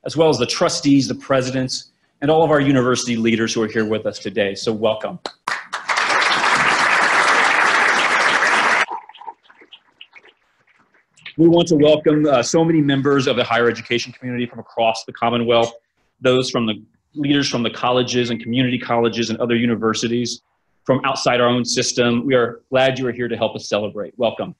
as well as the trustees, the presidents, and all of our university leaders who are here with us today. So welcome. We want to welcome so many members of the higher education community from across the Commonwealth, those from the leaders from the colleges and community colleges and other universities from outside our own system. We are glad you are here to help us celebrate. Welcome.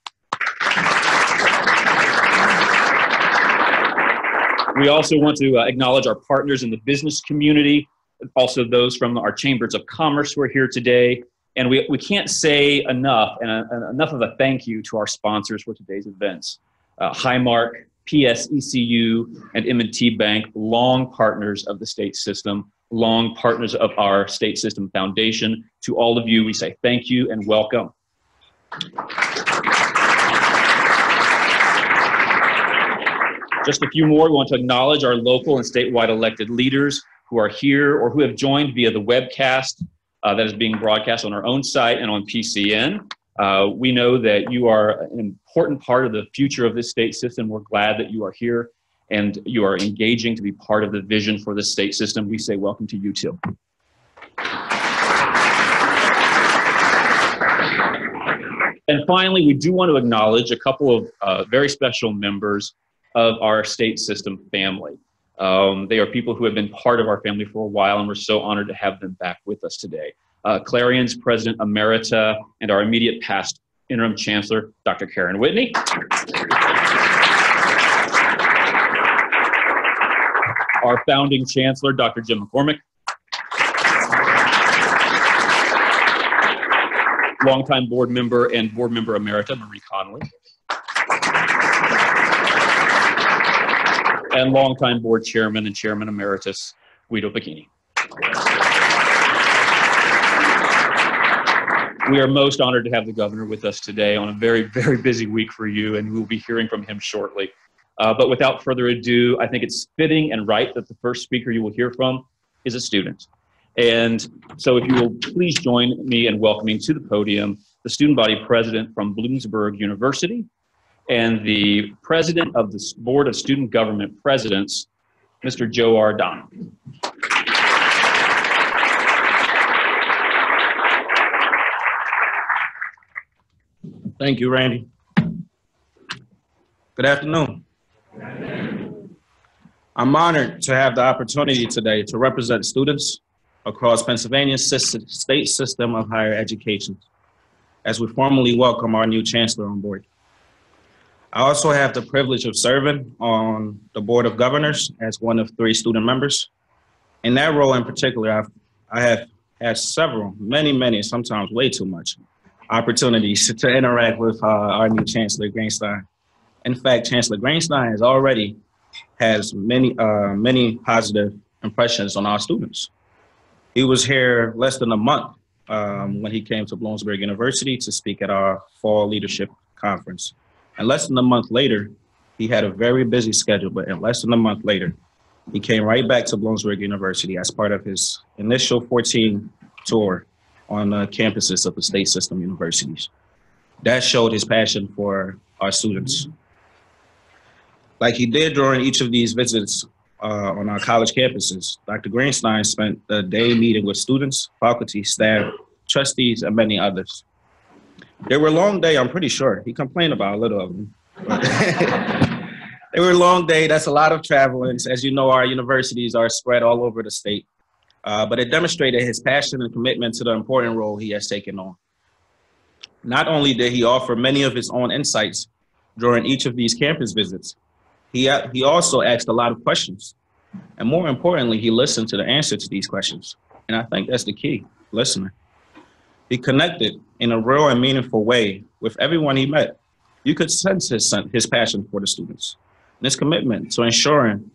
We also want to acknowledge our partners in the business community, also those from our chambers of commerce who are here today. And we can't say enough, and enough of a thank you to our sponsors for today's events. Highmark, PSECU, and M&T Bank, long partners of the state system, long partners of our state system foundation. To all of you, we say thank you and welcome. Just a few more. We want to acknowledge our local and statewide elected leaders who are here or who have joined via the webcast that is being broadcast on our own site and on PCN. We know that you are an important part of the future of this state system. We're glad that you are here and you are engaging to be part of the vision for the state system. We say welcome to you too. And finally, we do want to acknowledge a couple of very special members of our state system family. They are people who have been part of our family for a while, and we're so honored to have them back with us today. Clarion's President Emerita and our immediate past Interim Chancellor, Dr. Karen Whitney. Our founding Chancellor, Dr. Jim McCormick. Longtime board member and board member Emerita, Marie Connolly. And longtime board chairman and chairman emeritus, Guido Pacchini. We are most honored to have the governor with us today on a very, very busy week for you, and we'll be hearing from him shortly. But without further ado, I think it's fitting and right that the first speaker you will hear from is a student. And so if you will please join me in welcoming to the podium the student body president from Bloomsburg University and the president of the Board of Student Government Presidents, Mr. Joe R. Donovan. Thank you, Randy. Good afternoon. I'm honored to have the opportunity today to represent students across Pennsylvania's state system of higher education as we formally welcome our new chancellor on board. I also have the privilege of serving on the Board of Governors as one of 3 student members. In that role in particular, I have had several, many, sometimes way too much, opportunities to interact with our new Chancellor Greenstein. In fact, Chancellor Greenstein has many positive impressions on our students. He was here less than a month when he came to Bloomsburg University to speak at our fall leadership conference. And less than a month later, he had a very busy schedule, but in less than a month later, he came right back to Bloomsburg University as part of his initial 14 tour on campuses of the state system universities. That showed his passion for our students. Like he did during each of these visits on our college campuses, Dr. Greenstein spent the day meeting with students, faculty, staff, trustees, and many others. They were a long day, I'm pretty sure. He complained about a little of them. They were a long day, that's a lot of traveling. As you know, our universities are spread all over the state. But it demonstrated his passion and commitment to the important role he has taken on. Not only did he offer many of his own insights during each of these campus visits, he also asked a lot of questions. And more importantly, he listened to the answer to these questions. And I think that's the key, listening. He connected in a real and meaningful way with everyone he met. You could sense his passion for the students and his commitment to ensuring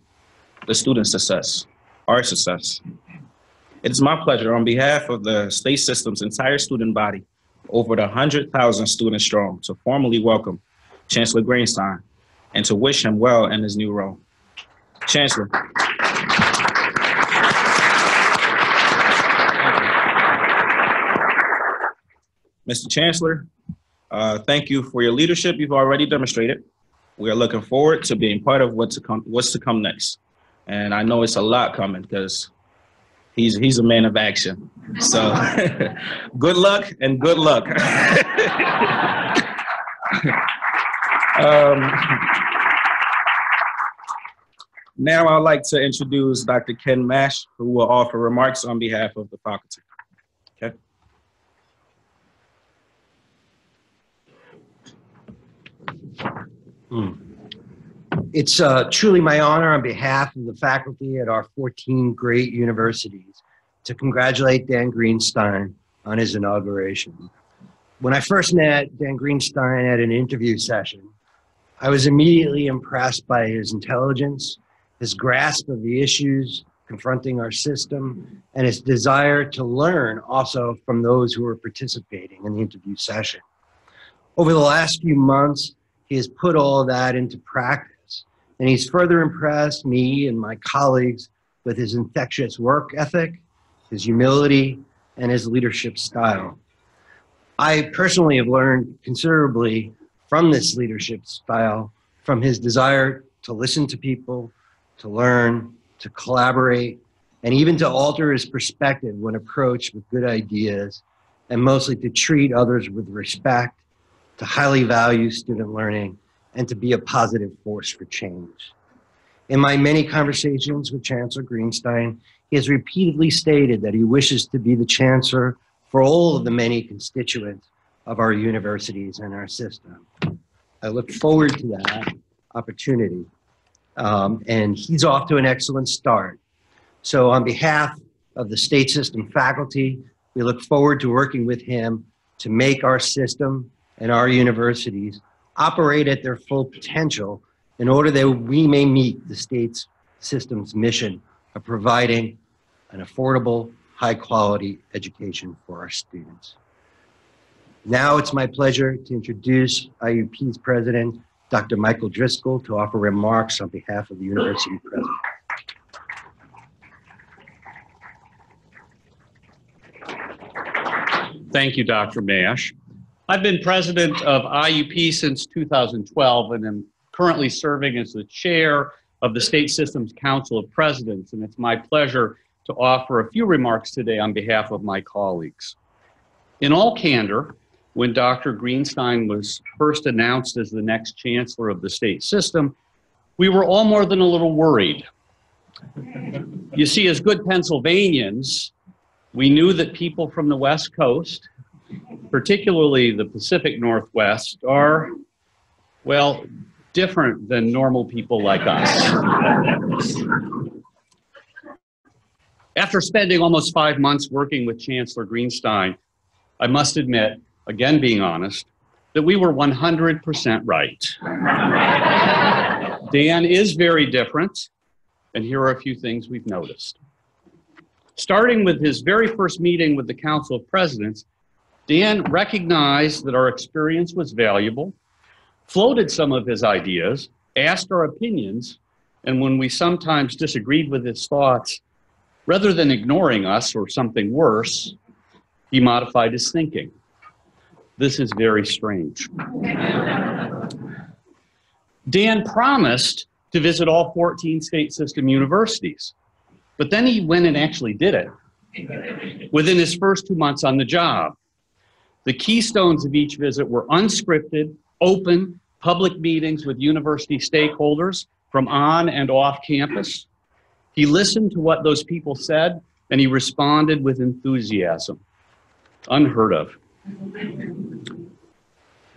the student success, our success. It is my pleasure on behalf of the state system's entire student body, over 100,000 students strong, to formally welcome Chancellor Greenstein and to wish him well in his new role. Chancellor. Mr. Chancellor, thank you for your leadership you've already demonstrated. We are looking forward to being part of what's to come next. And I know it's a lot coming because he's a man of action. So good luck and good luck. Now I'd like to introduce Dr. Ken Mash, who will offer remarks on behalf of the faculty. Okay. It's truly my honor on behalf of the faculty at our 14 great universities to congratulate Dan Greenstein on his inauguration. When I first met Dan Greenstein at an interview session, I was immediately impressed by his intelligence, his grasp of the issues confronting our system, and his desire to learn also from those who were participating in the interview session. Over the last few months, he has put all of that into practice, and he's further impressed me and my colleagues with his infectious work ethic, his humility, and his leadership style. I personally have learned considerably from this leadership style, from his desire to listen to people, to learn, to collaborate, and even to alter his perspective when approached with good ideas, and mostly to treat others with respect, to highly value student learning, and to be a positive force for change. In my many conversations with Chancellor Greenstein, he has repeatedly stated that he wishes to be the chancellor for all of the many constituents of our universities and our system. I look forward to that opportunity. And he's off to an excellent start. So on behalf of the state system faculty, we look forward to working with him to make our system and our universities operate at their full potential in order that we may meet the state's system's mission of providing an affordable, high-quality education for our students. Now it's my pleasure to introduce IUP's president, Dr. Michael Driscoll, to offer remarks on behalf of the university president. Thank you, Dr. Mash. I've been president of IUP since 2012 and am currently serving as the chair of the State Systems Council of Presidents, and it's my pleasure to offer a few remarks today on behalf of my colleagues. In all candor, when Dr. Greenstein was first announced as the next chancellor of the state system, we were all more than a little worried. You see, as good Pennsylvanians, we knew that people from the West Coast, particularly the Pacific Northwest, are, well, different than normal people like us. After spending almost 5 months working with Chancellor Greenstein, I must admit, again being honest, that we were 100% right. Dan is very different, and here are a few things we've noticed. Starting with his very first meeting with the Council of Presidents, Dan recognized that our experience was valuable, floated some of his ideas, asked our opinions, and when we sometimes disagreed with his thoughts, rather than ignoring us or something worse, he modified his thinking. This is very strange. Dan promised to visit all 14 state system universities, but then he went and actually did it within his first 2 months on the job. The keystones of each visit were unscripted, open, public meetings with university stakeholders from on and off campus. He listened to what those people said, and he responded with enthusiasm. Unheard of.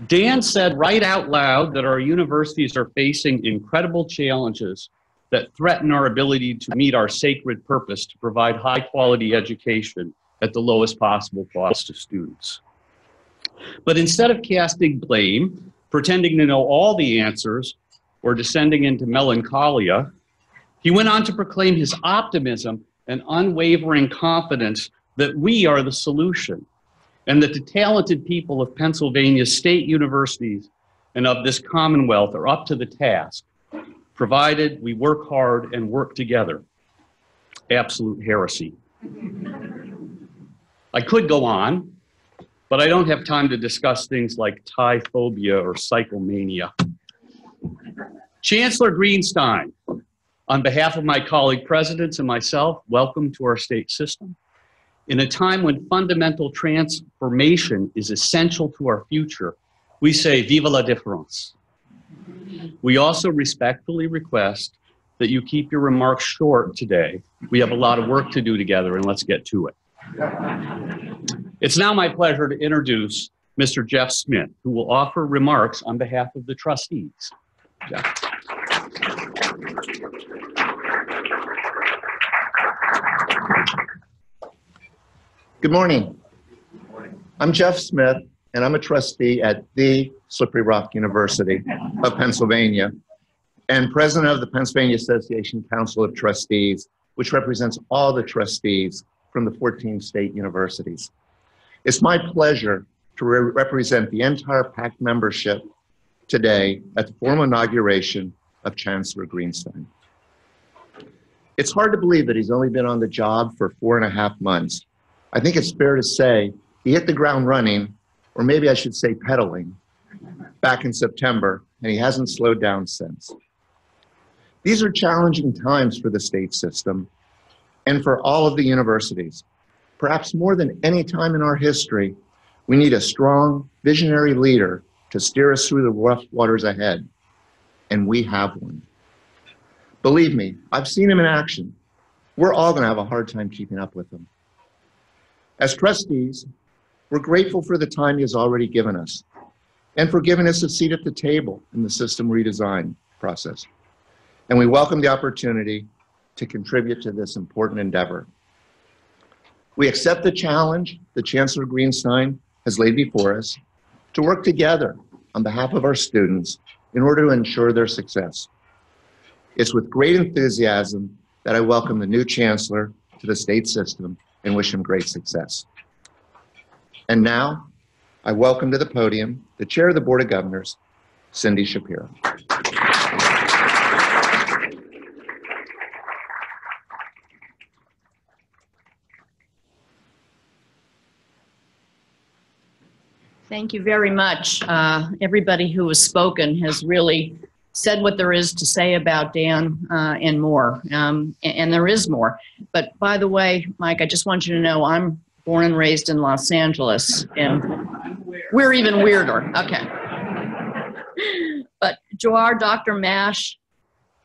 Dan said right out loud that our universities are facing incredible challenges that threaten our ability to meet our sacred purpose to provide high-quality education at the lowest possible cost to students. But instead of casting blame, pretending to know all the answers, or descending into melancholia, he went on to proclaim his optimism and unwavering confidence that we are the solution, and that the talented people of Pennsylvania's state universities and of this Commonwealth are up to the task, provided we work hard and work together. Absolute heresy. I could go on, but I don't have time to discuss things like tie phobia or cyclemania. Chancellor Greenstein, On behalf of my colleague presidents and myself, welcome to our state system. In a time when fundamental transformation is essential to our future, we say, Vive la différence. We also respectfully request that you keep your remarks short today. We have a lot of work to do together, and let's get to it. It's now my pleasure to introduce Mr. Jeff Smith, who will offer remarks on behalf of the trustees. Jeff. Good morning. I'm Jeff Smith, and I'm a trustee at the Slippery Rock University of Pennsylvania and president of the Pennsylvania Association Council of Trustees, which represents all the trustees from the 14 state universities. It's my pleasure to represent the entire PAC membership today at the formal inauguration of Chancellor Greenstein. It's hard to believe that he's only been on the job for 4.5 months. I think it's fair to say he hit the ground running, or maybe I should say pedaling, back in September, and he hasn't slowed down since. These are challenging times for the state system and for all of the universities. Perhaps more than any time in our history, we need a strong, visionary leader to steer us through the rough waters ahead, and we have one. Believe me, I've seen him in action. We're all going to have a hard time keeping up with him. As trustees, we're grateful for the time he has already given us and for giving us a seat at the table in the system redesign process. And we welcome the opportunity to contribute to this important endeavor. We accept the challenge that Chancellor Greenstein has laid before us to work together on behalf of our students in order to ensure their success. It's with great enthusiasm that I welcome the new Chancellor to the state system and wish him great success. And now, I welcome to the podium the Chair of the Board of Governors, Cindy Shapiro. Thank you very much. Everybody who has spoken has really said what there is to say about Dan and more, and there is more. But by the way, Mike, I just want you to know I'm born and raised in Los Angeles, and we're even weirder. Okay. But Joar, Dr. Mash,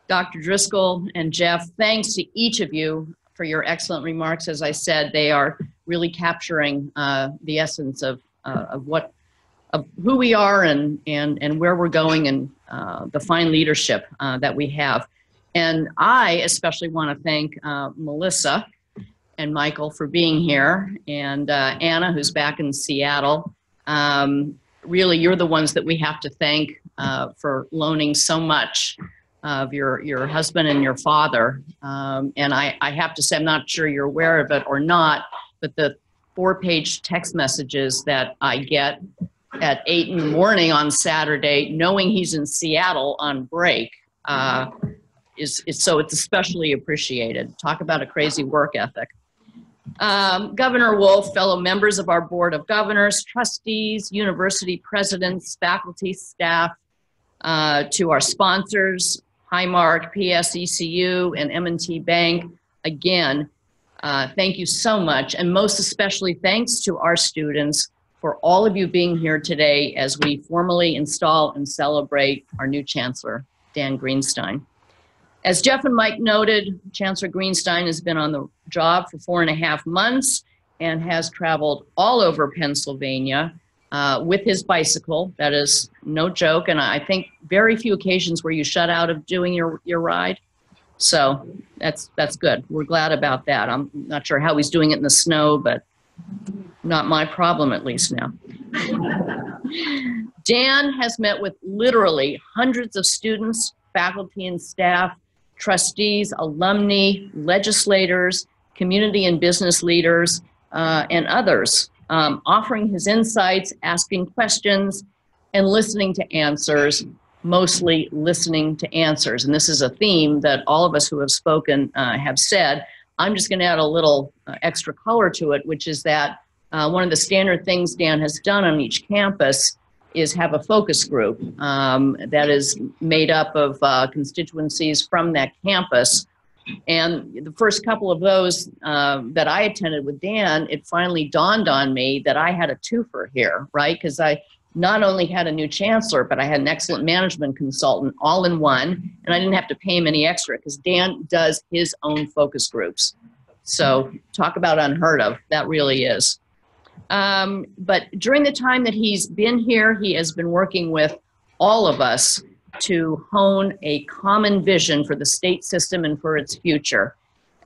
Dr. Driscoll, and Jeff, thanks to each of you for your excellent remarks. As I said, they are really capturing the essence of who we are and where we're going, and the fine leadership that we have. And I especially want to thank Melissa and Michael for being here, and Anna, who's back in Seattle. Really, you're the ones that we have to thank for loaning so much of your husband and your father. And I have to say, I'm not sure you're aware of it or not, but the 4-page text messages that I get at 8 in the morning on Saturday, knowing he's in Seattle on break, so it's especially appreciated. Talk about a crazy work ethic. Governor Wolf, fellow members of our Board of Governors, trustees, university presidents, faculty, staff, to our sponsors, Highmark, PSECU, and M&T Bank, again, thank you so much, and most especially thanks to our students for all of you being here today as we formally install and celebrate our new Chancellor, Dan Greenstein. As Jeff and Mike noted, Chancellor Greenstein has been on the job for 4.5 months and has traveled all over Pennsylvania with his bicycle. That is no joke, and I think very few occasions were you shut out of doing your ride. So that's good. We're glad about that. I'm not sure how he's doing it in the snow, but not my problem, at least now. Dan has met with literally hundreds of students, faculty and staff, trustees, alumni, legislators, community and business leaders, and others, offering his insights, asking questions, and listening to answers, mostly listening to answers. And this is a theme that all of us who have spoken have said. I'm just going to add a little extra color to it, which is that one of the standard things Dan has done on each campus is have a focus group that is made up of constituencies from that campus. And the first couple of those that I attended with Dan, it finally dawned on me that I had a twofer here, right? Because I not only had a new chancellor, but I had an excellent management consultant all in one, and I didn't have to pay him any extra because Dan does his own focus groups. So talk about unheard of, that really is. But during the time that he's been here, he has been working with all of us to hone a common vision for the state system and for its future.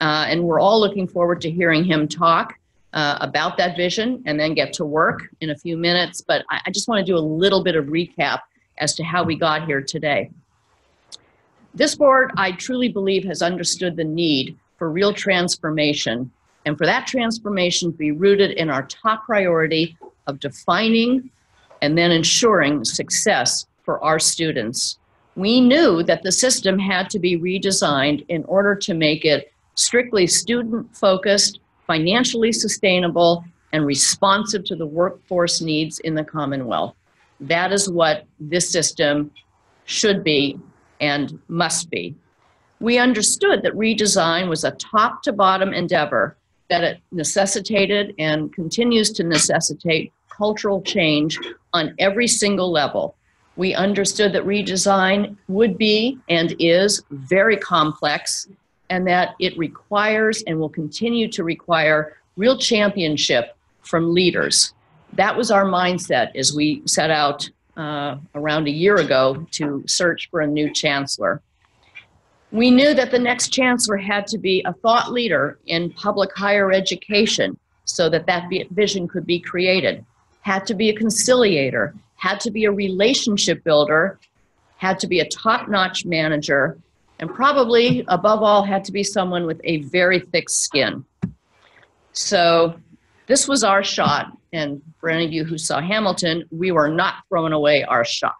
And we're all looking forward to hearing him talk about that vision and then get to work in a few minutes. But I just want to do a little bit of recap as to how we got here today. This board, I truly believe, has understood the need for real transformation, and for that transformation to be rooted in our top priority of defining and then ensuring success for our students. We knew that the system had to be redesigned in order to make it strictly student-focused, financially sustainable, and responsive to the workforce needs in the Commonwealth. That is what this system should be and must be. We understood that redesign was a top-to-bottom endeavor, that it necessitated and continues to necessitate cultural change on every single level. We understood that redesign would be and is very complex, and that it requires and will continue to require real championship from leaders. That was our mindset as we set out around a year ago to search for a new chancellor. We knew that the next chancellor had to be a thought leader in public higher education so that that vision could be created, had to be a conciliator, had to be a relationship builder, had to be a top-notch manager, and probably, above all, had to be someone with a very thick skin. So this was our shot, and for any of you who saw Hamilton, we were not throwing away our shot.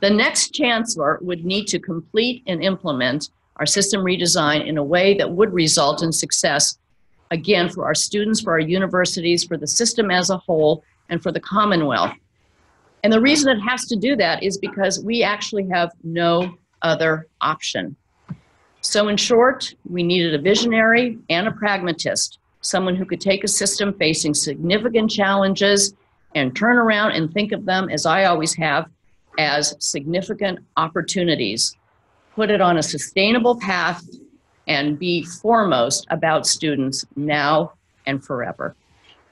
The next chancellor would need to complete and implement our system redesign in a way that would result in success, again, for our students, for our universities, for the system as a whole, and for the Commonwealth. And the reason it has to do that is because we actually have no other option. So in short, we needed a visionary and a pragmatist, someone who could take a system facing significant challenges and turn around and think of them, as I always have, as significant opportunities, put it on a sustainable path, and be foremost about students now and forever.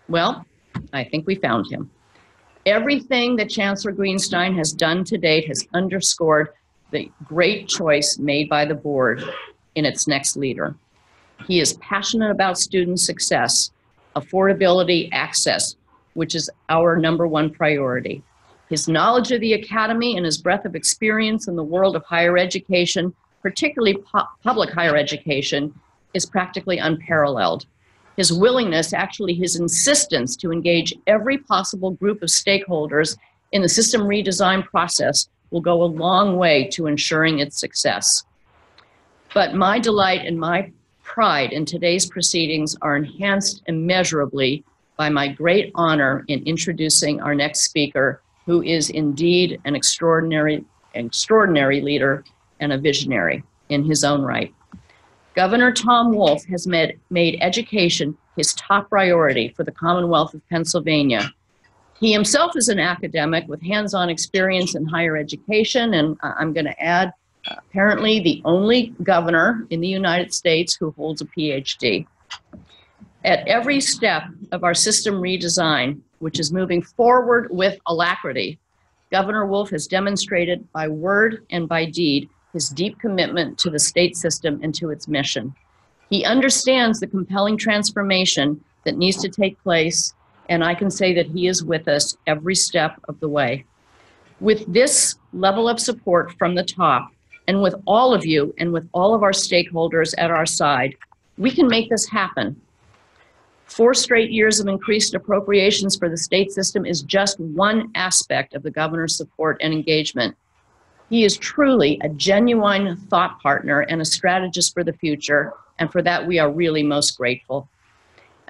Well, I think we found him. Everything that Chancellor Greenstein has done to date has underscored the great choice made by the board in its next leader. He is passionate about student success, affordability, access, which is our #1 priority. His knowledge of the academy and his breadth of experience in the world of higher education, particularly public higher education, is practically unparalleled. His willingness, actually his insistence to engage every possible group of stakeholders in the system redesign process will go a long way to ensuring its success. But my delight and my pride in today's proceedings are enhanced immeasurably by my great honor in introducing our next speaker, who is indeed an extraordinary leader and a visionary in his own right. Governor Tom Wolf has made education his top priority for the Commonwealth of Pennsylvania. He himself is an academic with hands-on experience in higher education, and I'm going to add, apparently the only governor in the United States who holds a PhD. At every step of our system redesign, which is moving forward with alacrity, Governor Wolf has demonstrated by word and by deed his deep commitment to the state system and to its mission. He understands the compelling transformation that needs to take place, and I can say that he is with us every step of the way. With this level of support from the top, and with all of you and with all of our stakeholders at our side, we can make this happen. 4 straight years of increased appropriations for the state system is just one aspect of the governor's support and engagement. He is truly a genuine thought partner and a strategist for the future, and for that we are really most grateful.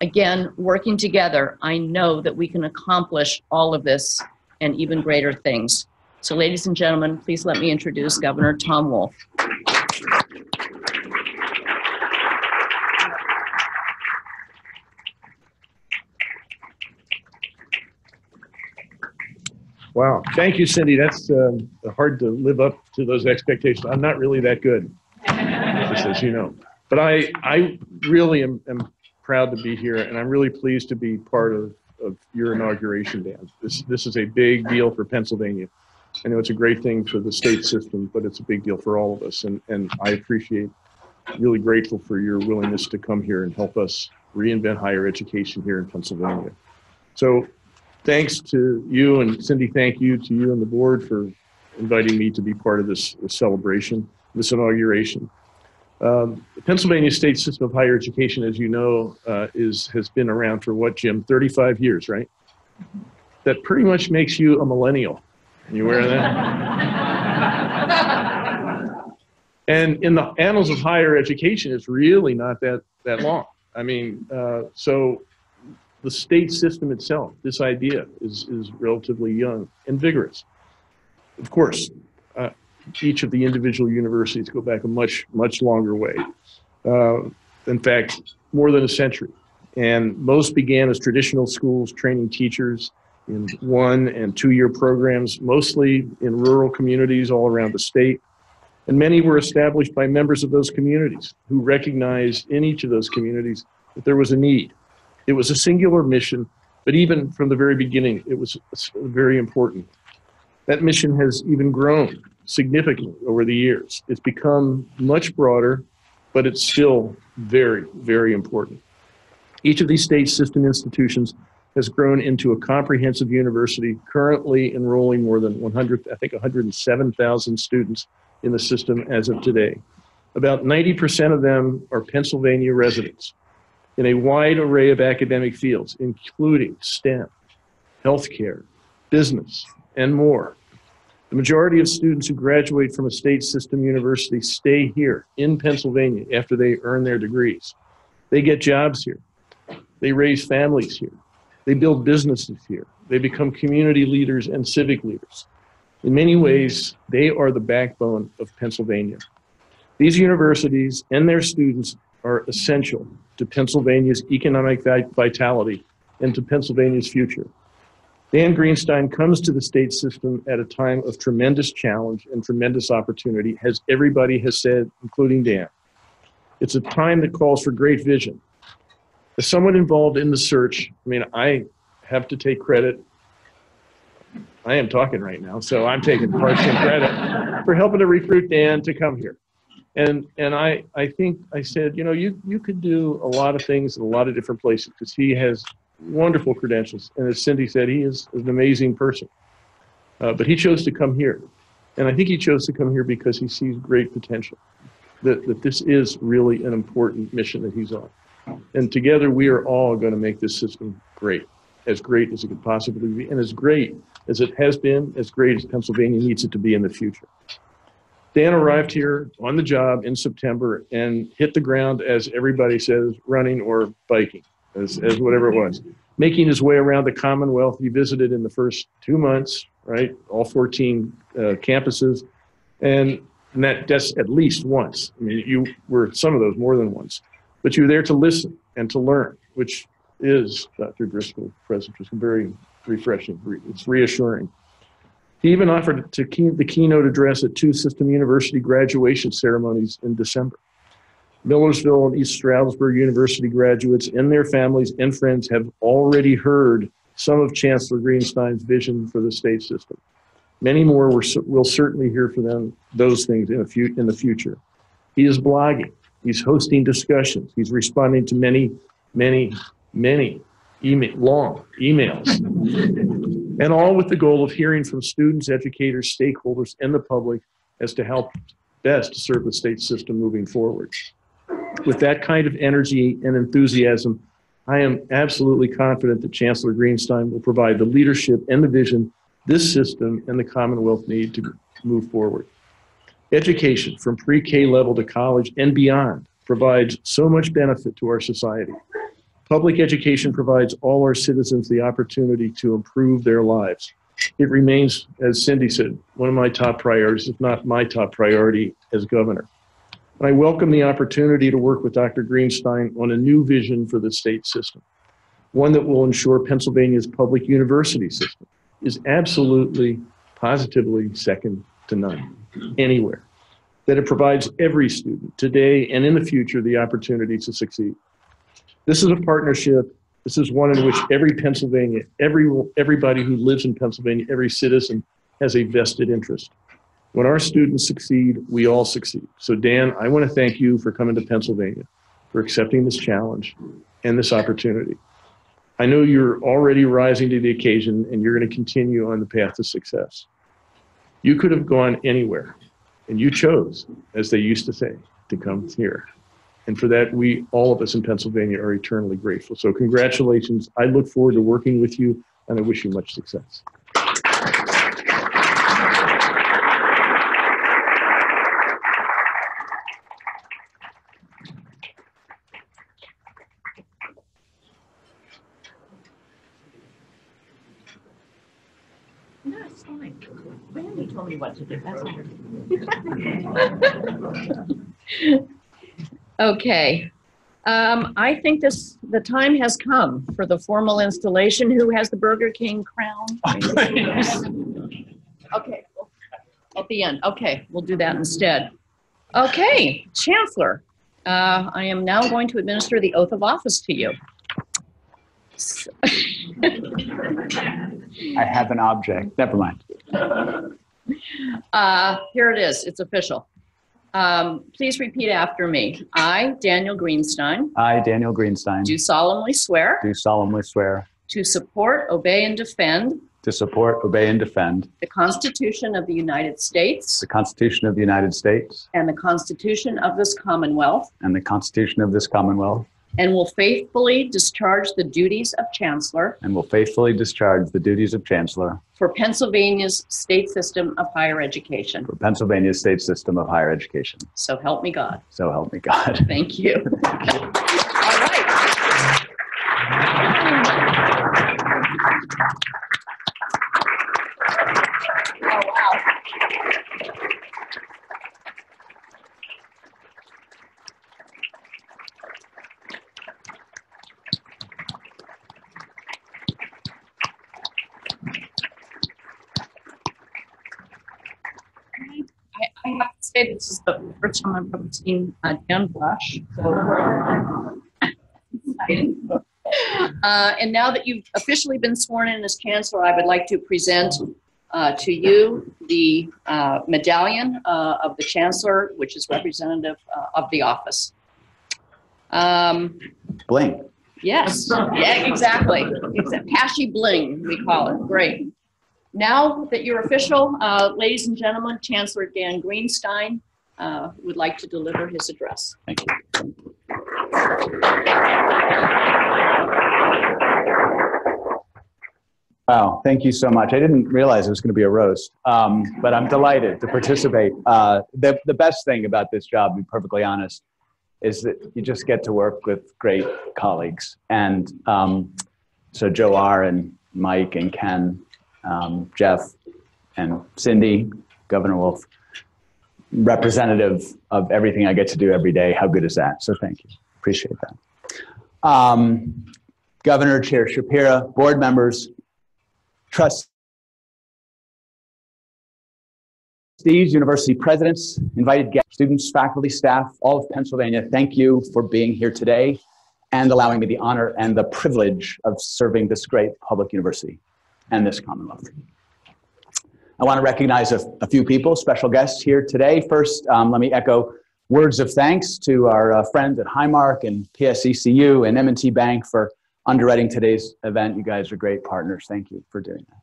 Again, working together, I know that we can accomplish all of this and even greater things. So ladies and gentlemen, please let me introduce Governor Tom Wolf. Wow. Thank you, Cindy. That's hard to live up to those expectations. I'm not really that good, just as you know. But I really am proud to be here, and I'm really pleased to be part of your inauguration, Dan. This is a big deal for Pennsylvania. I know it's a great thing for the state system, but it's a big deal for all of us. And I appreciate, really grateful for your willingness to come here and help us reinvent higher education here in Pennsylvania. So thanks to you, and Cindy, thank you to you and the board for inviting me to be part of this celebration, this inauguration. The Pennsylvania state system of higher education, as you know, has been around for what, Jim, 35 years, right? That pretty much makes you a millennial. You aware of that? And in the annals of higher education, it's really not that long. I mean, so the state system itself, this idea is relatively young and vigorous. Of course, each of the individual universities go back a much longer way. In fact, more than a century. And most began as traditional schools training teachers in 1- and 2-year programs, mostly in rural communities all around the state. And many were established by members of those communities who recognized in each of those communities that there was a need. It was a singular mission, but even from the very beginning, it was very important. That mission has even grown significantly over the years. It's become much broader, but it's still very important. Each of these state system institutions has grown into a comprehensive university, currently enrolling more than 107,000 students in the system as of today. About 90% of them are Pennsylvania residents in a wide array of academic fields, including STEM, healthcare, business, and more. The majority of students who graduate from a state system university stay here in Pennsylvania after they earn their degrees. They get jobs here. They raise families here. They build businesses here. They become community leaders and civic leaders. In many ways, they are the backbone of Pennsylvania. These universities and their students are essential to Pennsylvania's economic vitality and to Pennsylvania's future. Dan Greenstein comes to the state system at a time of tremendous challenge and tremendous opportunity, as everybody has said, including Dan. It's a time that calls for great vision. As someone involved in the search, I mean, I have to take credit. I am talking right now, so I'm taking partial credit for helping to recruit Dan to come here. And I think I said, you know, you could do a lot of things in a lot of different places because he has wonderful credentials. And as Cindy said, he is an amazing person. But he chose to come here. And I think he chose to come here because he sees great potential, that this is really an important mission that he's on. And together we are all going to make this system great as it could possibly be, and as great as it has been, as great as Pennsylvania needs it to be in the future. Dan arrived here on the job in September and hit the ground, as everybody says, running or biking, as whatever it was. Making his way around the Commonwealth, he visited in the first 2 months, right? All 14 campuses, and that's at least once. I mean, you were at some of those more than once, but you were there to listen and to learn, which is, Dr. Driscoll, President Driscoll, very refreshing. It's reassuring. He even offered the keynote address at 2 system university graduation ceremonies in December. Millersville and East Stroudsburg University graduates and their families and friends have already heard some of Chancellor Greenstein's vision for the state system. Many more will certainly hear from them those things in the future. He is blogging. He's hosting discussions. He's responding to many long emails, and all with the goal of hearing from students, educators, stakeholders, and the public as to how best to serve the state system moving forward. With that kind of energy and enthusiasm, I am absolutely confident that Chancellor Greenstein will provide the leadership and the vision this system and the Commonwealth need to move forward. Education from pre-K level to college and beyond provides so much benefit to our society. Public education provides all our citizens the opportunity to improve their lives. It remains, as Cindy said, one of my top priorities, if not my top priority as governor. And I welcome the opportunity to work with Dr. Greenstein on a new vision for the state system, one that will ensure Pennsylvania's public university system is absolutely, positively second to none anywhere, that it provides every student today and in the future the opportunity to succeed. This is a partnership. This is one in which every Pennsylvania, everybody who lives in Pennsylvania, every citizen has a vested interest. When our students succeed, we all succeed. So Dan, I want to thank you for coming to Pennsylvania, for accepting this challenge and this opportunity. I know you're already rising to the occasion and you're going to continue on the path to success. You could have gone anywhere and you chose, as they used to say, to come here. And for that, all of us in Pennsylvania are eternally grateful. So congratulations. I look forward to working with you and I wish you much success. No, it's fine. Randy told me what to do. That's all. Okay. I think the time has come for the formal installation. Who has the Burger King crown? Okay. At the end. Okay, we'll do that instead. Okay, Chancellor, I am now going to administer the oath of office to you. I have an object. Never mind. Here it is. It's official. Please repeat after me. I, Daniel Greenstein, I, Daniel Greenstein, do solemnly swear do solemnly swear to support, obey, and defend to support, obey, and defend the Constitution of the United States the Constitution of the United States and the Constitution of this Commonwealth, and the Constitution of this Commonwealth, and will faithfully discharge the duties of Chancellor and will faithfully discharge the duties of Chancellor for Pennsylvania's state system of higher education. for Pennsylvania's state system of higher education. So help me God. So help me God. Thank you. All right. Oh, wow. I have to say this is the first time I've ever seen Dan blush. So excited. And now that you've officially been sworn in as Chancellor, I would like to present to you the medallion of the Chancellor, which is representative of the office. Bling. Yes, yeah, exactly. Pashy bling, we call it. Great. Now that you're official, ladies and gentlemen, Chancellor Dan Greenstein would like to deliver his address. Thank you. Wow, thank you so much. I didn't realize it was going to be a roast, but I'm delighted to participate. The best thing about this job, to be perfectly honest, is that you just get to work with great colleagues. And so Joe R. and Mike and Ken, Jeff and Cindy, Governor Wolf, representative of everything I get to do every day. How good is that? So thank you. Appreciate that. Governor, Chair Shapira, board members, trustees, university presidents, invited guests, students, faculty, staff, all of Pennsylvania, thank you for being here today and allowing me the honor and the privilege of serving this great public university and this Commonwealth. I want to recognize a few people, special guests here today. First, let me echo words of thanks to our friends at Highmark and PSECU and M&T Bank for underwriting today's event. You guys are great partners. Thank you for doing that.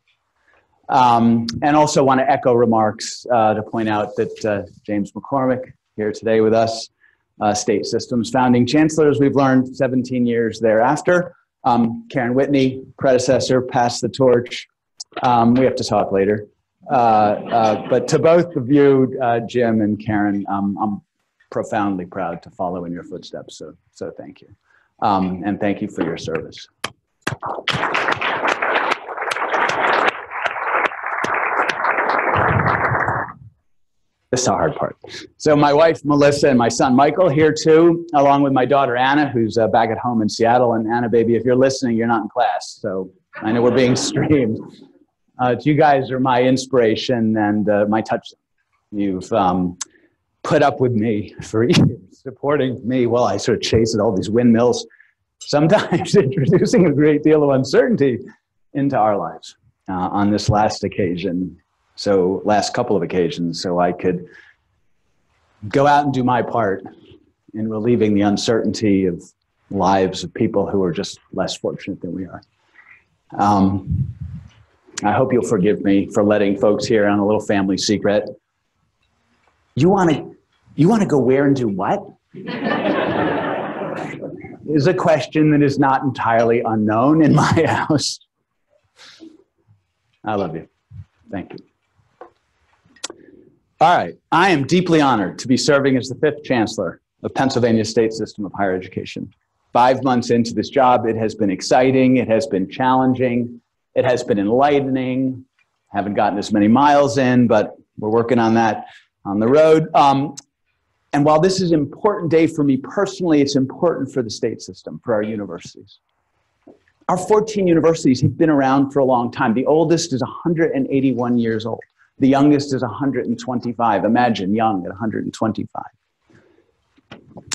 And also want to echo remarks to point out that James McCormick here today with us, State Systems founding chancellor, as we've learned 17 years thereafter. Karen Whitney, predecessor, passed the torch. We have to talk later. But to both of you, Jim and Karen, I'm profoundly proud to follow in your footsteps. So thank you. And thank you for your service. This is the hard part. So my wife, Melissa, and my son, Michael, here too, along with my daughter, Anna, who's back at home in Seattle. And Anna, baby, if you're listening, you're not in class. So I know we're being streamed. You guys are my inspiration and my touchstone. You've put up with me for years, supporting me while I sort of chase at all these windmills, sometimes introducing a great deal of uncertainty into our lives on this last occasion. So last couple of occasions, so I could go out and do my part in relieving the uncertainty of lives of people who are just less fortunate than we are. I hope you'll forgive me for letting folks here on a little family secret. You want to go where and do what? Is a question that is not entirely unknown in my house. I love you. Thank you. All right, I am deeply honored to be serving as the 5th Chancellor of Pennsylvania State System of Higher Education. 5 months into this job, it has been exciting, it has been challenging, it has been enlightening. Haven't gotten as many miles in, but we're working on that on the road. And while this is an important day for me personally, it's important for the state system, for our universities. Our 14 universities have been around for a long time. The oldest is 181 years old. The youngest is 125. Imagine young at 125.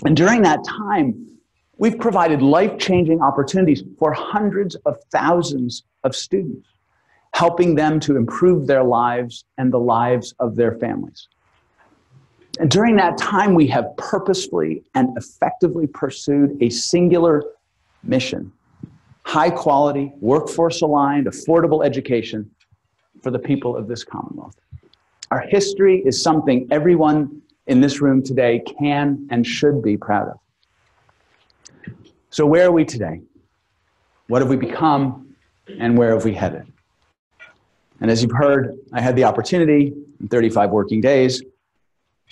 And during that time, we've provided life-changing opportunities for hundreds of thousands of students, helping them to improve their lives and the lives of their families. And during that time, we have purposefully and effectively pursued a singular mission: high-quality, workforce-aligned, affordable education for the people of this Commonwealth. Our history is something everyone in this room today can and should be proud of. So where are we today? What have we become, and where have we headed? And as you've heard, I had the opportunity in 35 working days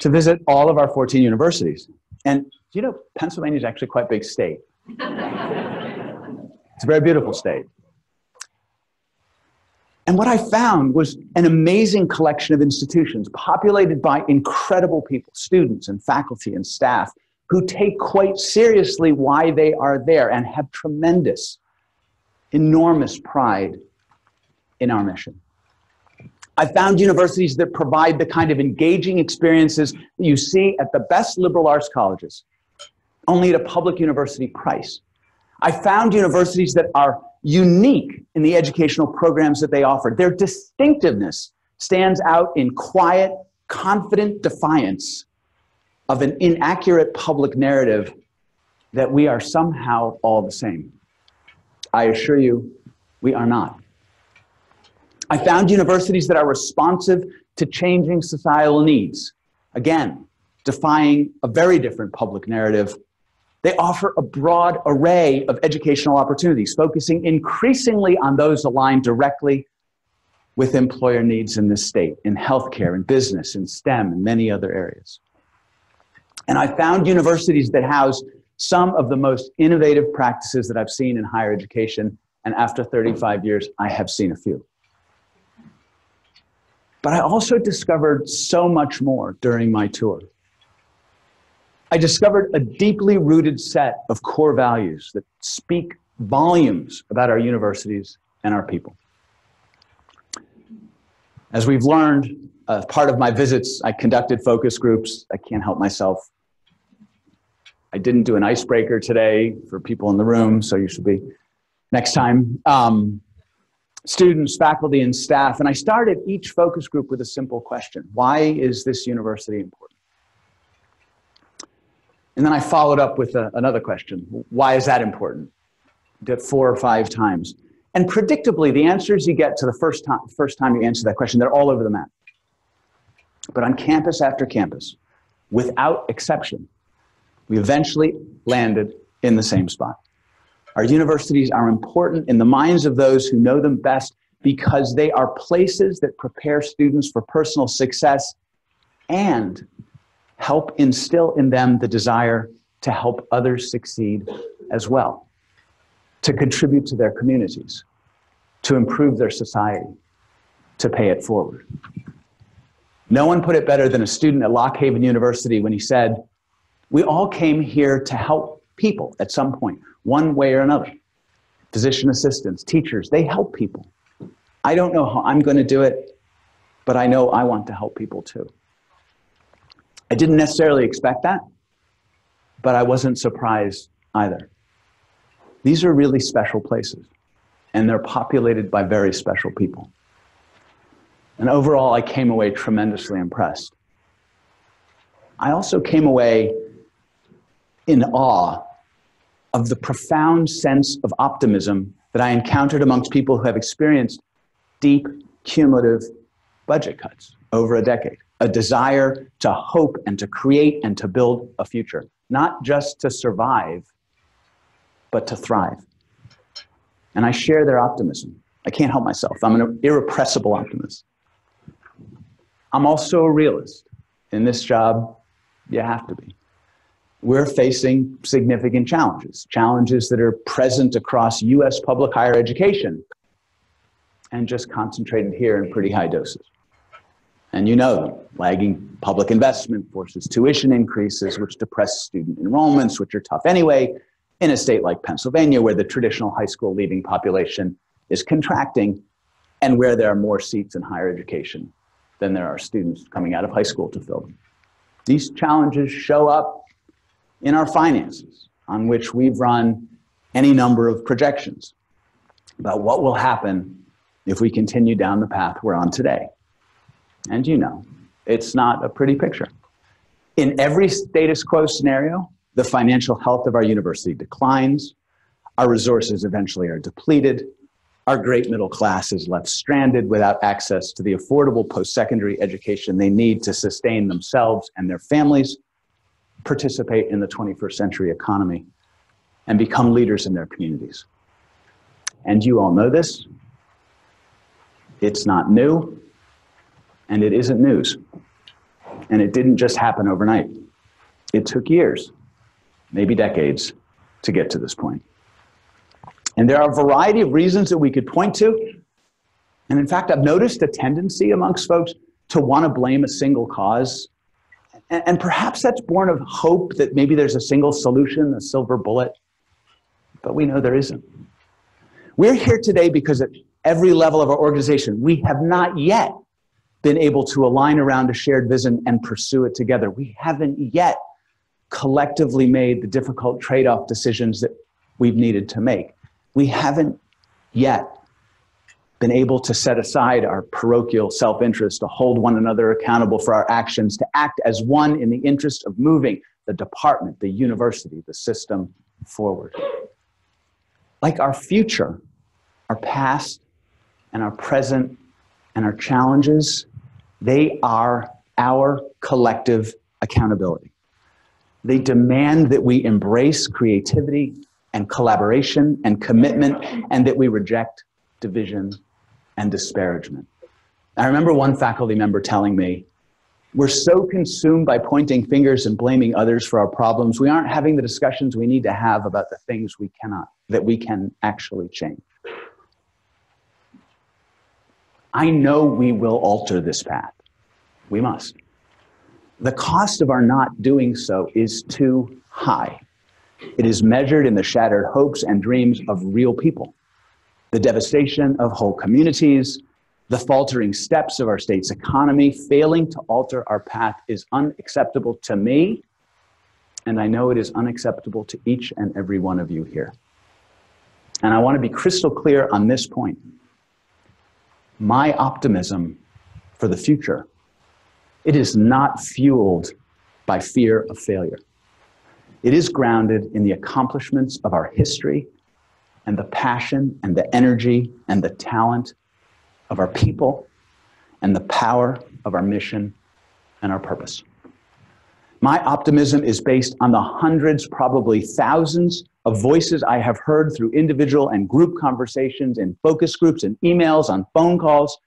to visit all of our 14 universities. And you know, Pennsylvania is actually quite a big state. It's a very beautiful state. And what I found was an amazing collection of institutions populated by incredible people, students and faculty and staff, who take quite seriously why they are there and have tremendous, enormous pride in our mission. I found universities that provide the kind of engaging experiences that you see at the best liberal arts colleges, only at a public university price. I found universities that are unique in the educational programs that they offer. Their distinctiveness stands out in quiet, confident defiance of an inaccurate public narrative that we are somehow all the same. I assure you, we are not. I found universities that are responsive to changing societal needs. Again, defying a very different public narrative. They offer a broad array of educational opportunities, focusing increasingly on those aligned directly with employer needs in this state, in healthcare, in business, in STEM, and many other areas. And I found universities that house some of the most innovative practices that I've seen in higher education, and after 35 years, I have seen a few. But I also discovered so much more during my tour. I discovered a deeply rooted set of core values that speak volumes about our universities and our people. As we've learned, as part of my visits, I conducted focus groups. I can't help myself. I didn't do an icebreaker today for people in the room, so you should be next time. Students, faculty, and staff. And I started each focus group with a simple question: why is this university important? And then I followed up with another question: why is that important? Did 4 or 5 times. And predictably, the answers you get to the first time you answer that question, they're all over the map. But on campus after campus, without exception, we eventually landed in the same spot. Our universities are important in the minds of those who know them best because they are places that prepare students for personal success and help instill in them the desire to help others succeed as well, to contribute to their communities, to improve their society, to pay it forward. No one put it better than a student at Lock Haven University when he said, "We all came here to help people at some point, one way or another. Physician assistants, teachers, they help people. I don't know how I'm going to do it, but I know I want to help people too." I didn't necessarily expect that, but I wasn't surprised either. These are really special places, and they're populated by very special people. And overall, I came away tremendously impressed. I also came away in awe of the profound sense of optimism that I encountered amongst people who have experienced deep, cumulative budget cuts over a decade. A desire to hope and to create and to build a future, not just to survive, but to thrive. And I share their optimism. I can't help myself. I'm an irrepressible optimist. I'm also a realist. In this job, you have to be. We're facing significant challenges, challenges that are present across US public higher education and just concentrated here in pretty high doses. And you know them. Lagging public investment forces tuition increases, which depress student enrollments, which are tough anyway, in a state like Pennsylvania, where the traditional high school leaving population is contracting and where there are more seats in higher education than there are students coming out of high school to fill them. These challenges show up in our finances, on which we've run any number of projections about what will happen if we continue down the path we're on today. And you know, it's not a pretty picture. In every status quo scenario, the financial health of our university declines, our resources eventually are depleted, our great middle class is left stranded without access to the affordable post-secondary education they need to sustain themselves and their families, participate in the 21st century economy, and become leaders in their communities. And you all know this. It's not new. And it isn't news. And it didn't just happen overnight. It took years, maybe decades, to get to this point. And there are a variety of reasons that we could point to. And in fact, I've noticed a tendency amongst folks to want to blame a single cause. And perhaps that's born of hope that maybe there's a single solution, a silver bullet. But we know there isn't. We're here today because at every level of our organization, we have not yet been able to align around a shared vision and pursue it together. We haven't yet collectively made the difficult trade-off decisions that we've needed to make. We haven't yet been able to set aside our parochial self-interest, to hold one another accountable for our actions, to act as one in the interest of moving the department, the university, the system forward. Like our future, our past and our present and our challenges, they are our collective accountability. They demand that we embrace creativity and collaboration and commitment, and that we reject division and disparagement. I remember one faculty member telling me, "We're so consumed by pointing fingers and blaming others for our problems, we aren't having the discussions we need to have about the things that we can actually change." I know we will alter this path. We must. The cost of our not doing so is too high. It is measured in the shattered hopes and dreams of real people, the devastation of whole communities, the faltering steps of our state's economy. Failing to alter our path is unacceptable to me, and I know it is unacceptable to each and every one of you here. And I want to be crystal clear on this point. My optimism for the future, it is not fueled by fear of failure. It is grounded in the accomplishments of our history and the passion and the energy and the talent of our people and the power of our mission and our purpose. My optimism is based on the hundreds, probably thousands of voices I have heard through individual and group conversations, in focus groups and emails, on phone calls,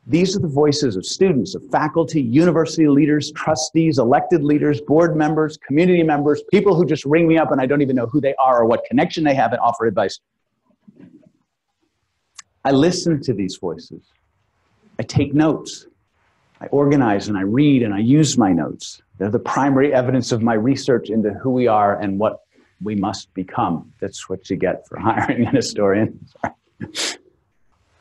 These are the voices of students, of faculty, university leaders, trustees, elected leaders, board members, community members, people who just ring me up and I don't even know who they are or what connection they have and offer advice. I listen to these voices. I take notes. I organize and I read and I use my notes. They're the primary evidence of my research into who we are and what we must become. That's what you get for hiring an historian.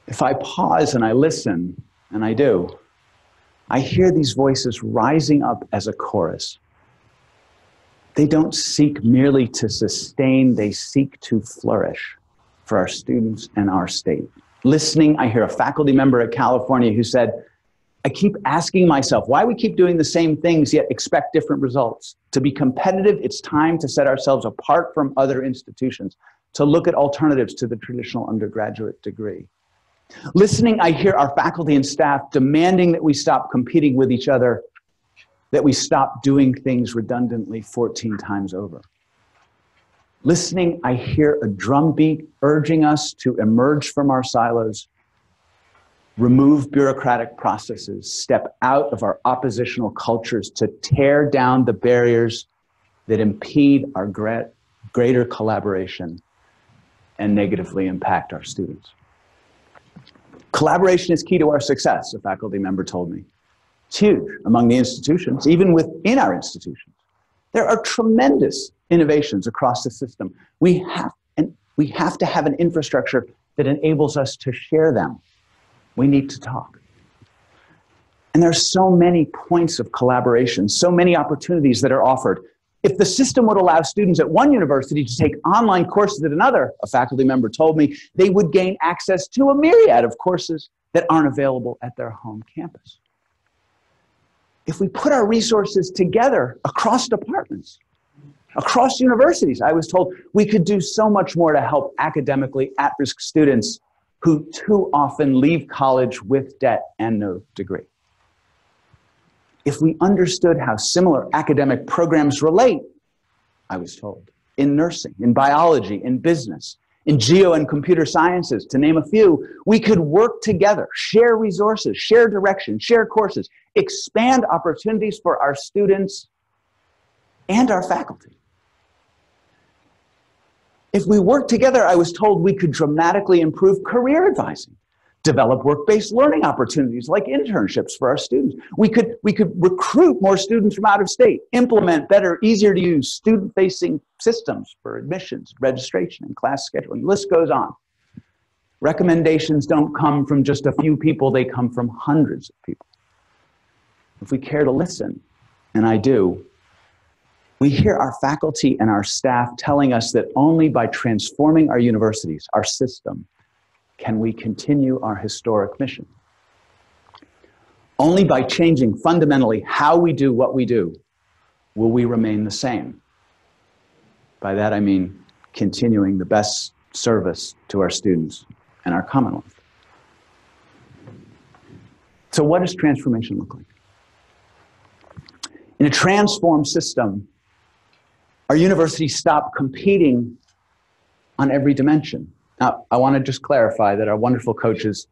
If I pause and I listen, and I do, I hear these voices rising up as a chorus. They don't seek merely to sustain, they seek to flourish for our students and our state. Listening, I hear a faculty member at California who said, I keep asking myself why we keep doing the same things yet expect different results. To be competitive, it's time to set ourselves apart from other institutions, to look at alternatives to the traditional undergraduate degree. Listening, I hear our faculty and staff demanding that we stop competing with each other, that we stop doing things redundantly 14 times over. Listening, I hear a drumbeat urging us to emerge from our silos, remove bureaucratic processes, step out of our oppositional cultures to tear down the barriers that impede our greater collaboration and negatively impact our students. Collaboration is key to our success, a faculty member told me. It's huge among the institutions, even within our institutions. There are tremendous innovations across the system. We have to have an infrastructure that enables us to share them. We need to talk. And there's so many points of collaboration, so many opportunities that are offered. If the system would allow students at one university to take online courses at another, a faculty member told me, they would gain access to a myriad of courses that aren't available at their home campus. If we put our resources together across departments, across universities, I was told we could do so much more to help academically at-risk students who too often leave college with debt and no degree. If we understood how similar academic programs relate, I was told, in nursing, in biology, in business, in geo and computer sciences, to name a few, we could work together, share resources, share direction, share courses, expand opportunities for our students and our faculty. If we work together, I was told we could dramatically improve career advising, develop work-based learning opportunities like internships for our students. We could recruit more students from out of state, implement better, easier to use student-facing systems for admissions, registration, and class scheduling. The list goes on. Recommendations don't come from just a few people, they come from hundreds of people. If we care to listen, and I do, we hear our faculty and our staff telling us that only by transforming our universities, our system, can we continue our historic mission. Only by changing fundamentally how we do what we do will we remain the same. By that I mean continuing the best service to our students and our Commonwealth. So what does transformation look like? In a transformed system, our universities stop competing on every dimension. Now, I want to just clarify that our wonderful coaches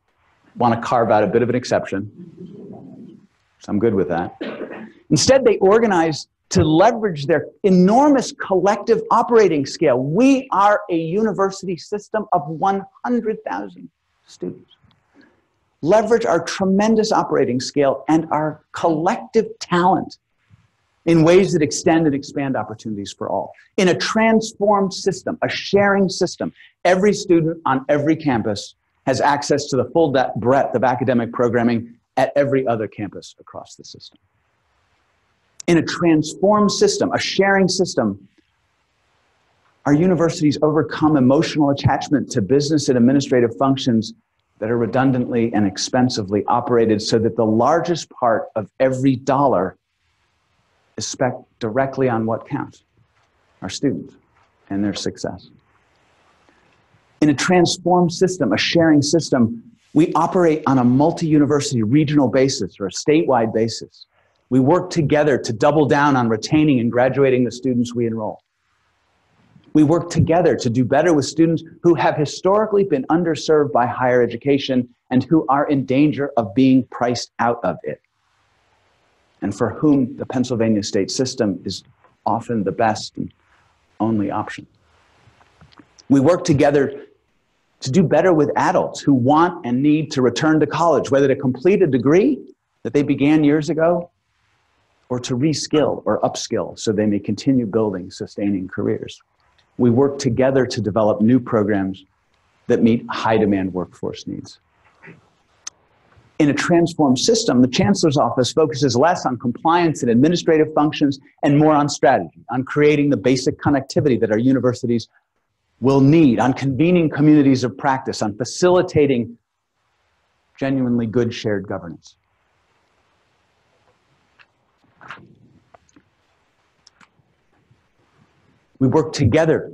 want to carve out a bit of an exception, so I'm good with that. Instead, they organize to leverage their enormous collective operating scale. We are a university system of 100,000 students. Leverage our tremendous operating scale and our collective talent in ways that extend and expand opportunities for all. In a transformed system, a sharing system, every student on every campus has access to the full breadth of academic programming at every other campus across the system. In a transformed system, a sharing system, our universities overcome emotional attachment to business and administrative functions that are redundantly and expensively operated so that the largest part of every dollar is spent directly on what counts, our students and their success. In a transformed system, a sharing system, we operate on a multi-university regional basis or a statewide basis. We work together to double down on retaining and graduating the students we enroll. We work together to do better with students who have historically been underserved by higher education and who are in danger of being priced out of it, and for whom the Pennsylvania state system is often the best and only option. We work together to do better with adults who want and need to return to college, whether to complete a degree that they began years ago or to reskill or upskill so they may continue building sustaining careers. We work together to develop new programs that meet high-demand workforce needs. In a transformed system, the Chancellor's office focuses less on compliance and administrative functions and more on strategy, on creating the basic connectivity that our universities will need, on convening communities of practice, on facilitating genuinely good shared governance. We work together.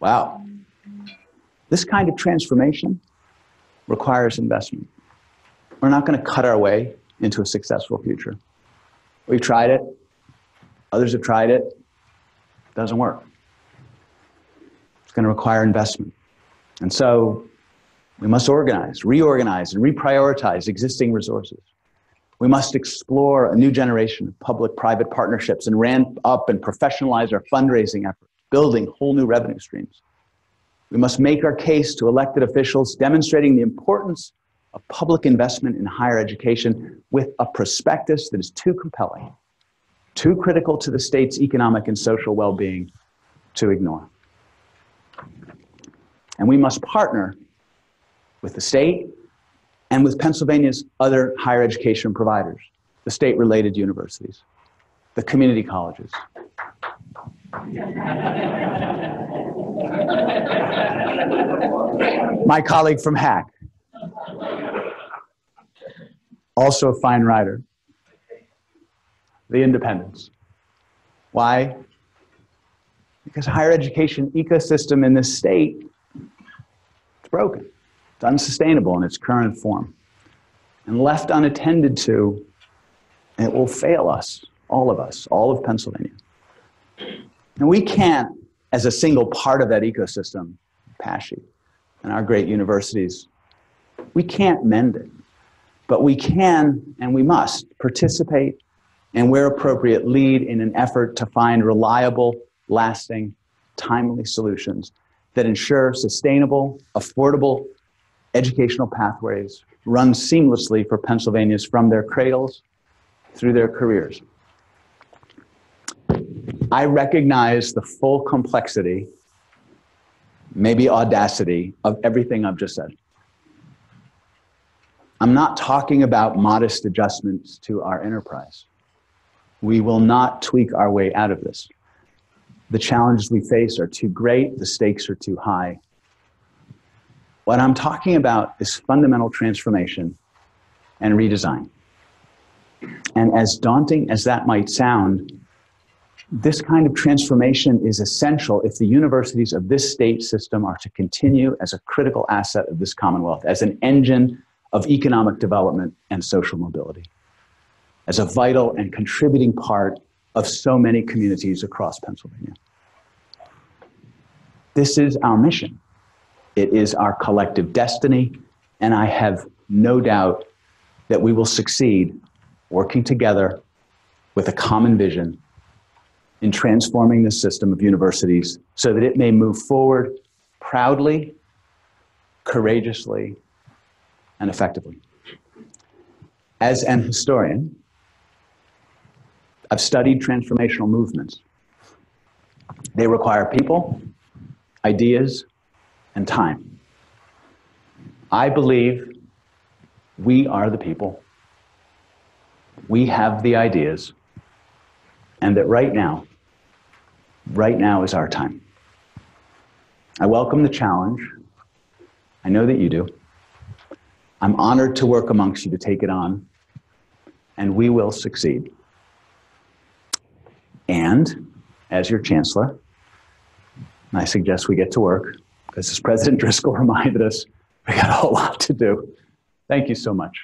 Wow. This kind of transformation requires investment. We're not going to cut our way into a successful future. We've tried it. Others have tried it. It doesn't work. It's going to require investment. And so we must organize, reorganize, and reprioritize existing resources. We must explore a new generation of public-private partnerships and ramp up and professionalize our fundraising efforts, building whole new revenue streams. We must make our case to elected officials, demonstrating the importance of public investment in higher education with a prospectus that is too compelling, too critical to the state's economic and social well-being to ignore. And we must partner with the state and with Pennsylvania's other higher education providers, the state-related universities, the community colleges. My colleague from HAC, also a fine writer, the independents. Why? Because higher education ecosystem in this state is broken. It's unsustainable in its current form. And left unattended to, it will fail us, all of Pennsylvania. And we can't, as a single part of that ecosystem, PASHE, and our great universities, we can't mend it. But we can, and we must, participate and where appropriate, lead in an effort to find reliable, lasting, timely solutions that ensure sustainable, affordable educational pathways run seamlessly for Pennsylvanians from their cradles through their careers. I recognize the full complexity, maybe audacity, of everything I've just said. I'm not talking about modest adjustments to our enterprise. We will not tweak our way out of this. The challenges we face are too great, the stakes are too high. What I'm talking about is fundamental transformation and redesign. And as daunting as that might sound, this kind of transformation is essential if the universities of this state system are to continue as a critical asset of this Commonwealth, as an engine of economic development and social mobility, as a vital and contributing part of so many communities across Pennsylvania. This is our mission. It is our collective destiny, and I have no doubt that we will succeed working together with a common vision in transforming the system of universities so that it may move forward proudly, courageously, and effectively. As an historian, I've studied transformational movements. They require people, ideas, and time. I believe we are the people. We have the ideas, and that right now is our time. I welcome the challenge. I know that you do. I'm honored to work amongst you to take it on, and we will succeed. And as your Chancellor, I suggest we get to work, because as President Driscoll reminded us, we got a whole lot to do. Thank you so much.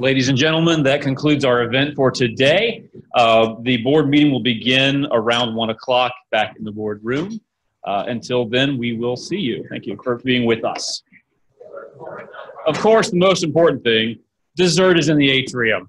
Ladies and gentlemen, that concludes our event for today. The board meeting will begin around 1 o'clock back in the board room. Until then, we will see you. Thank you for being with us. Of course, the most important thing, dessert is in the atrium.